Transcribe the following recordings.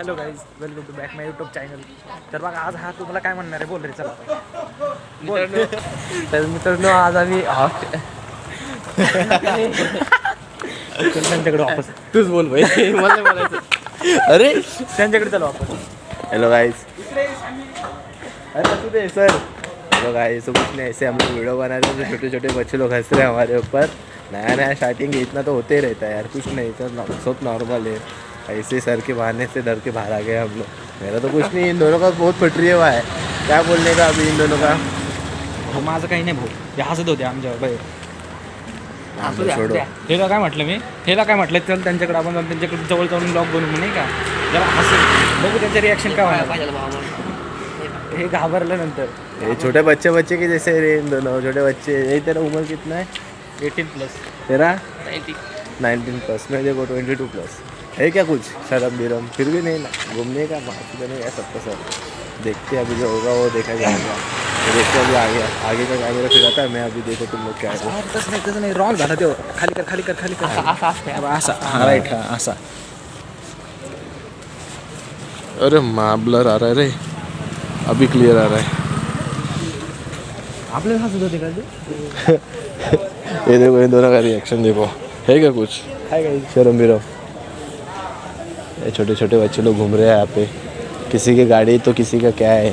Hello guys, welcome to back my YouTube channel. तर बघा आज हा तुम्हाला काय म्हणणार आहे, बोल रे चला. तर मित्रांनो आज आम्ही त्यांच्याकडे वापस तूच बोल भाई मला बोलायचं. अरे त्यांच्याकडे चला वापस. हेलो गाइस, अरे तू दे सर. हेलो गाइस, तो कुछ नहीं, ऐसे हम लोग वीडियो बना रहे हैं, छोटे छोटे बच्चे लोग हंस रहे हैं हमारे ऊपर. नया नया स्टार्टिंग इतना तो होते ही रहता है यार, कुछ नहीं, सब नॉर्मल है. ऐसे सर के बहाने से डर के बाहर आ गए हम लोग. मेरा तो कुछ नहीं, इन दोनों का बहुत पटरी हुआ है. क्या बोलने का अभी इन दोनों का. हो माझं काही नाही भाऊ, ते हसत होते आमच्यावर बाई. छोड़ो. हेला काय म्हटलं मी, हेला काय म्हटलं, चल त्यांच्याकडे आपण जाऊन त्यांच्याकडे जवळ जाऊन ब्लॉग बनवू नाही का, जरा हसेल बघू त्यांचं रिॲक्शन काय होणार. हे घाबरल्यानंतर ये छोटे बच्चे के जैसे रे इन दोनों छोटे बच्चे. यही तेरा उम्र कितना है? 18+. तेरा 19+. मैं देखो 22+. है क्या कुछ शर्म बिरम? फिर भी नहीं ना, घूमने का बात तो नहीं है सबका सब. देखते अभी जो होगा वो देखा जाएगा. तो देखते अभी आगे का कैमरा फिराता है. मैं अभी देखो तुम लोग क्या है. तसं नाही रॉंग झाला तो. खाली कर असा राईट असा. अरे माँ ब्लर आ रहा है रे, अभी क्लियर आ रहा है. आपल्याला हसत होते का ते. ये देखो इन दोनों का रिएक्शन देखो. है क्या कुछ काय काय शर्म बिरम. ये छोटे छोटे बच्चे लोग घूम रहे हैं यहाँ पे. किसी की गाड़ी तो किसी का क्या है.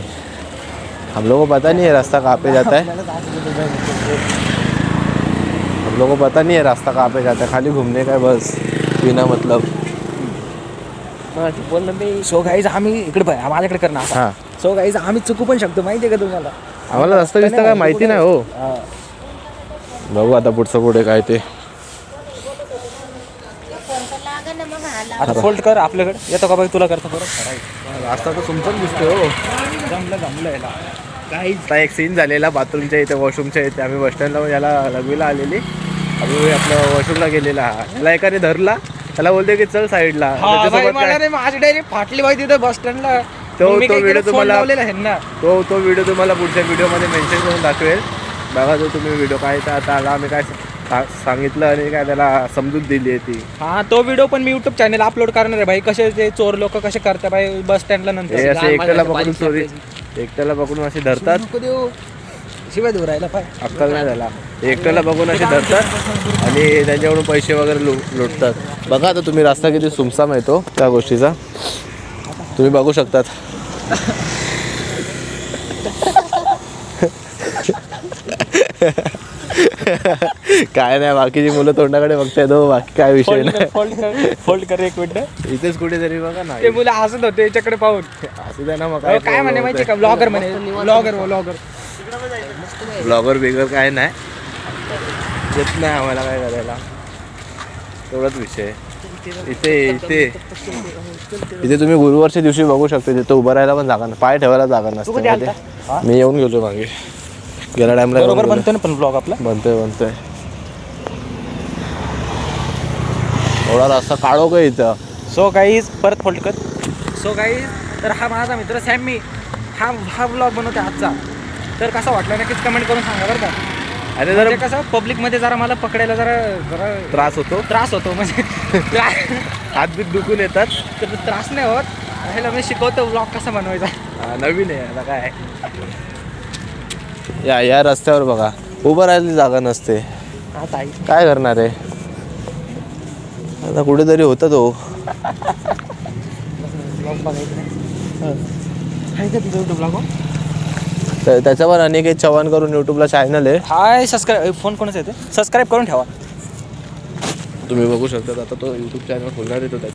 हम लोगों को पता नहीं है रास्ता कहाँ पे जाता है. हम लोगों को पता नहीं है रास्ता कहाँ पे जाता है. खाली घूमने का है बस, बिना मतलब. बोल ना बे. सो गाईज आम्ही इकडे पाय माझ्याकडे करणार असा. हां, सो गाईज आम्ही चुकू पण शकतो, माहिती आहे का तुम्हाला. आम्हाला रस्ता बिस्ता काय माहिती नाही हो. बघू आता पुढचं पुढे काय ते. आता फोल्ड कर आपल्याकडे. येतो का बाई तुला करतो परत. रास्ता तर तुमचाच दिसतोय हो. जमलं याला. आता एक सीन झालेला बाथरूमच्या इथे, वॉशरूमच्या इथे. आम्ही बस स्टँडला याला लघवीला आलेली. आम्ही आपलं वॉशरूमला गेलेला. याला एकाने धरला, त्याला बोलते की चल साईडला. माझी डायरेक्ट फाटली बाई तिथे बस स्टँडला. तो व्हिडिओ तुम्हाला तो व्हिडिओ तुम्हाला पुढच्या व्हिडिओमध्ये मेन्शन करून दाखवेल. बघा जो तुम्ही व्हिडिओ काय आता आला, आम्ही काय सांगितलं आणि काय त्याला समजूत दिली आहे ती. हा तो व्हिडिओ पण मी युट्यूब चॅनल अपलोड करणार आहे भाई. कसे ते चोर लोक कसे करतात बाई बस स्टँडला नंतर. हे असे एकट्याला पकडून असे धरतात. शिवाय देऊ राहिला पाय. अक्कल नाही झाला. एकट्याला बघून असे धरतात आणि त्यांच्याकडून पैसे वगैरे लुटतात. बघा आता तुम्ही रस्ता किती सुमसाम येतो त्या गोष्टीचा तुम्ही बघू शकतात. काय नाही, बाकीची मुलं तोंडाकडे बघतायत हो, बाकी काय विषय नाही. फोल्ड कर एक मिनिट. इथेच कुठेतरी बघा ना, ते मुलं हसत होते याच्याकडे पाहून. असू द्या ना. मग काय म्हणे माहिती का, ब्लॉगर म्हणे. ब्लॉगर बिगर काय नाही येत नाही आम्हाला काय करायला, तेवढाच विषय. इथे तुम्ही गुरुवारच्या दिवशी बघू शकता, तिथे उभं राहायला पण जागा नाही, पाय ठेवायला जागा नसते. मी येऊन गेलो मागे गेला टाइमला. बरोबर बनतोय ना पण ब्लॉग आपला. बनतोय. एवढा रस्ता काढो का इथं. सो गाईज परत फोल्ड कर. सो गाईज तर हा माझा मित्र सॅमी हा ब्लॉग बनवते आजचा. तर कसा वाटला नक्कीच कमेंट करून सांगा बरं का. अरे जरा कसं पब्लिकमध्ये जरा मला पकडायला जरा त्रास होतो म्हणजे हात बीत दुखून येतात. तर त्रास नाही होत. ह्याला मी शिकवतो ब्लॉग कसा बनवायचा. नवीन आहे आता काय. या रस्त्यावर बघा उभं राहायला जागा नसते. काय करणार आहे आता, कुठेतरी होता तो. त्याच्यावर अनिकेत चव्हाण करून युट्यूबला चॅनल आहे. हाय सबस्क्राईब. फोन कोणाचा येते, सबस्क्राईब करून ठेवा. तुम्ही बघू शकता. आता तो युट्यूब चॅनल खोलणार आहे तो.